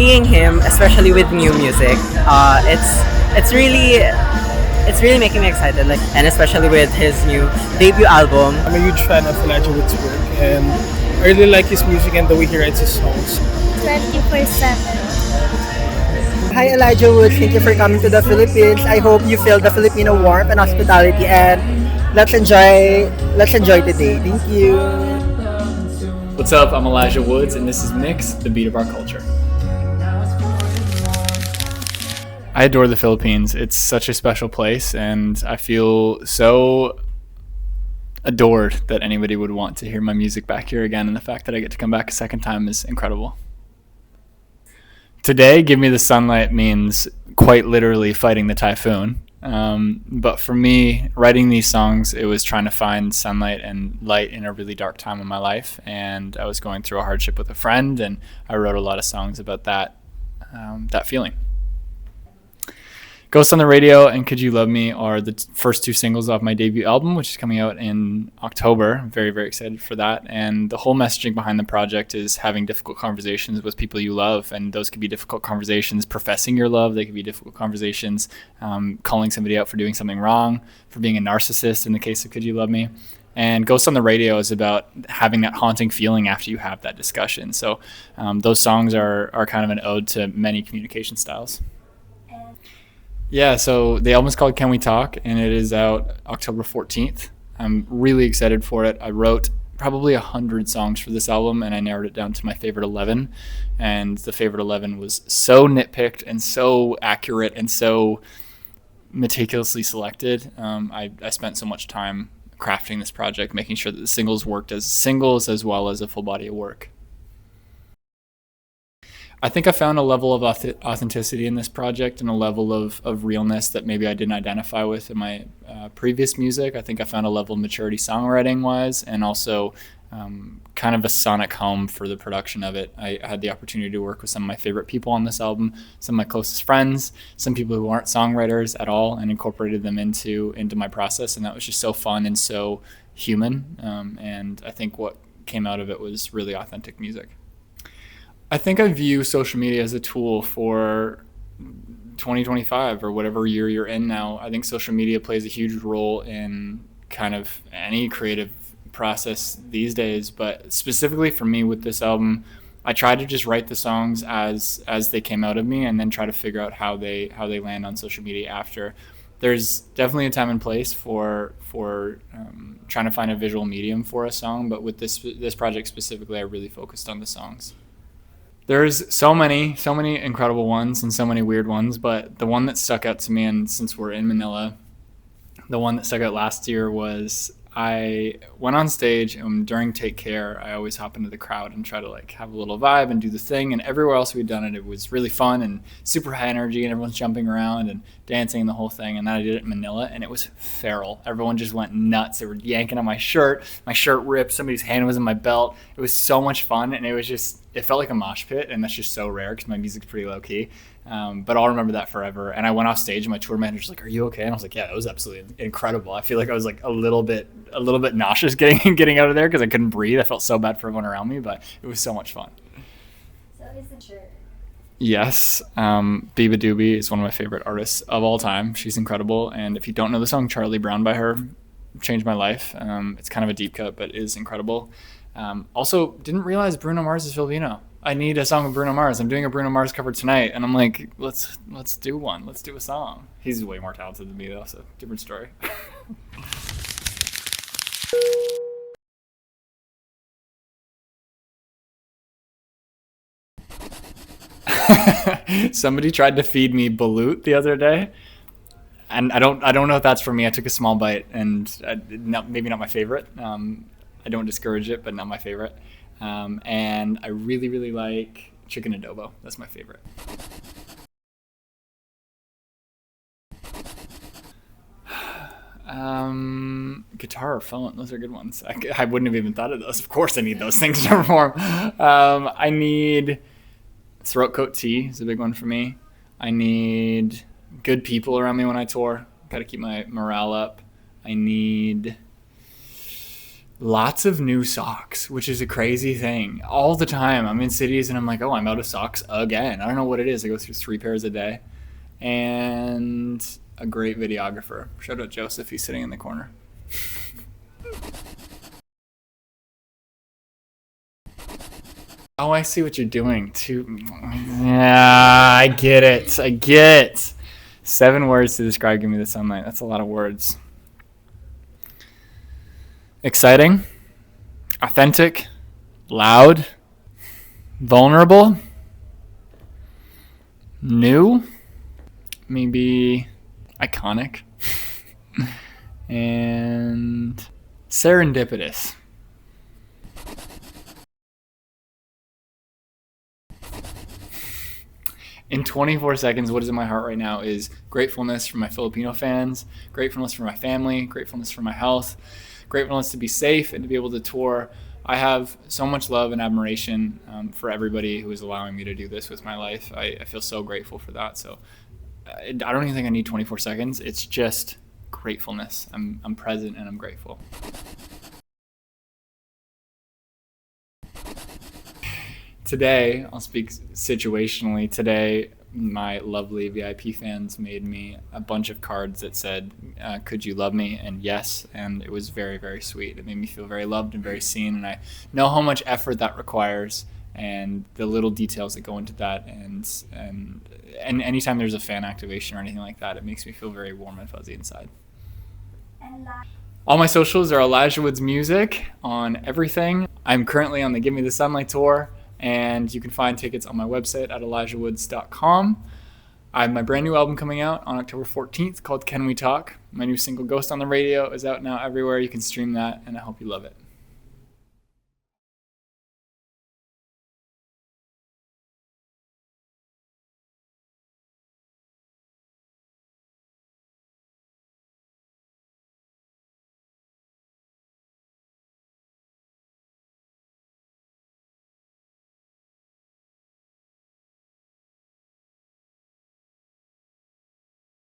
seeing him, especially with new music, it's really making me excited. Like, and especially with his new debut album. I'm a huge fan of Elijah Wood's work, and I really like his music and the way he writes his songs. 24/7. Hi Elijah Woods, thank you for coming to the Philippines. I hope you feel the Filipino warmth and hospitality, and let's enjoy today. Thank you. What's up? I'm Elijah Woods, and this is Mix, the beat of our culture. I adore the Philippines. It's such a special place, and I feel so adored that anybody would want to hear my music back here again, and the fact that I get to come back a second time is incredible. Today, Give Me the Sunlight means quite literally fighting the typhoon. But for me, writing these songs, it was trying to find sunlight and light in a really dark time in my life. And I was going through a hardship with a friend, and I wrote a lot of songs about that feeling. Ghosts on the Radio and Could You Love Me are the first two singles off my debut album, which is coming out in October. I'm very, very excited for that. And the whole messaging behind the project is having difficult conversations with people you love. And those could be difficult conversations professing your love. They could be difficult conversations calling somebody out for doing something wrong, for being a narcissist in the case of Could You Love Me. And Ghosts on the Radio is about having that haunting feeling after you have that discussion. So those songs are kind of an ode to many communication styles. Yeah, so the album is called Can We Talk, and it is out October 14th. I'm really excited for it. I wrote probably 100 songs for this album, and I narrowed it down to my favorite 11. And the favorite 11 was so nitpicked and so accurate and so meticulously selected. I spent so much time crafting this project, making sure that the singles worked as singles as well as a full body of work. I think I found a level of authenticity in this project and a level of realness that maybe I didn't identify with in my previous music. I think I found a level of maturity songwriting-wise, and also kind of a sonic home for the production of it. I had the opportunity to work with some of my favorite people on this album, some of my closest friends, some people who aren't songwriters at all, and incorporated them into my process, and that was just so fun and so human. And I think what came out of it was really authentic music. I think I view social media as a tool for 2025 or whatever year you're in now. I think social media plays a huge role in kind of any creative process these days, but specifically for me with this album, I try to just write the songs as they came out of me and then try to figure out how they land on social media after. There's definitely a time and place for trying to find a visual medium for a song, but with this project specifically, I really focused on the songs. There's so many incredible ones and so many weird ones, but the one that stuck out to me, and since we're in Manila, the one that stuck out last year was I went on stage, and during Take Care, I always hop into the crowd and try to like have a little vibe and do the thing. And everywhere else we'd done it, it was really fun and super high energy, and everyone's jumping around and dancing and the whole thing. And then I did it in Manila, and it was feral. Everyone just went nuts. They were yanking on my shirt. My shirt ripped. Somebody's hand was in my belt. It was so much fun, and it felt like a mosh pit, and that's just so rare because my music's pretty low key. But I'll remember that forever. And I went off stage, and my tour manager's like, "Are you okay?" And I was like, "Yeah, that was absolutely incredible." I feel like I was like a little bit nauseous getting out of there because I couldn't breathe. I felt so bad for everyone around me, but it was so much fun. So is it true? Yes, Biba Doobie is one of my favorite artists of all time. She's incredible, and if you don't know the song Charlie Brown by her, changed my life. It's kind of a deep cut, but is incredible. Also, didn't realize Bruno Mars is Filipino. I need a song with Bruno Mars. I'm doing a Bruno Mars cover tonight, and I'm like, let's do one. Let's do a song. He's way more talented than me, though, so different story. Somebody tried to feed me balut the other day, and I don't know if that's for me. I took a small bite, and maybe not my favorite. I don't discourage it, but not my favorite. And I really, really like chicken adobo. That's my favorite. Guitar or phone, those are good ones. I wouldn't have even thought of those. Of course I need those things to perform. I need throat coat tea is a big one for me. I need good people around me when I tour. Got to keep my morale up. I need lots of new socks, which is a crazy thing. All the time I'm in cities and I'm like, oh, I'm out of socks again. I don't know what it is. I go through 3 pairs a day. And a great videographer. Shout out Joseph, he's sitting in the corner. Oh, I see what you're doing too. Yeah, I get it. 7 words to describe Give Me the Sunlight. That's a lot of words. Exciting, authentic, loud, vulnerable, new, maybe iconic, and serendipitous. In 24 seconds, what is in my heart right now is gratefulness for my Filipino fans, gratefulness for my family, gratefulness for my health, gratefulness to be safe and to be able to tour. I have so much love and admiration for everybody who is allowing me to do this with my life. I feel so grateful for that. So I don't even think I need 24 seconds. It's just gratefulness. I'm present and I'm grateful. Today, I'll speak situationally. Today, my lovely VIP fans made me a bunch of cards that said, could you love me? And yes, and it was very, very sweet. It made me feel very loved and very seen, and I know how much effort that requires and the little details that go into that. And anytime there's a fan activation or anything like that, it makes me feel very warm and fuzzy inside. All my socials are Elijah Woods Music on everything. I'm currently on the Give Me the Sunlight tour, and you can find tickets on my website at elijahwoods.com. I have my brand new album coming out on October 14th called Can We Talk? My new single Ghost on the Radio is out now everywhere. You can stream that, and I hope you love it.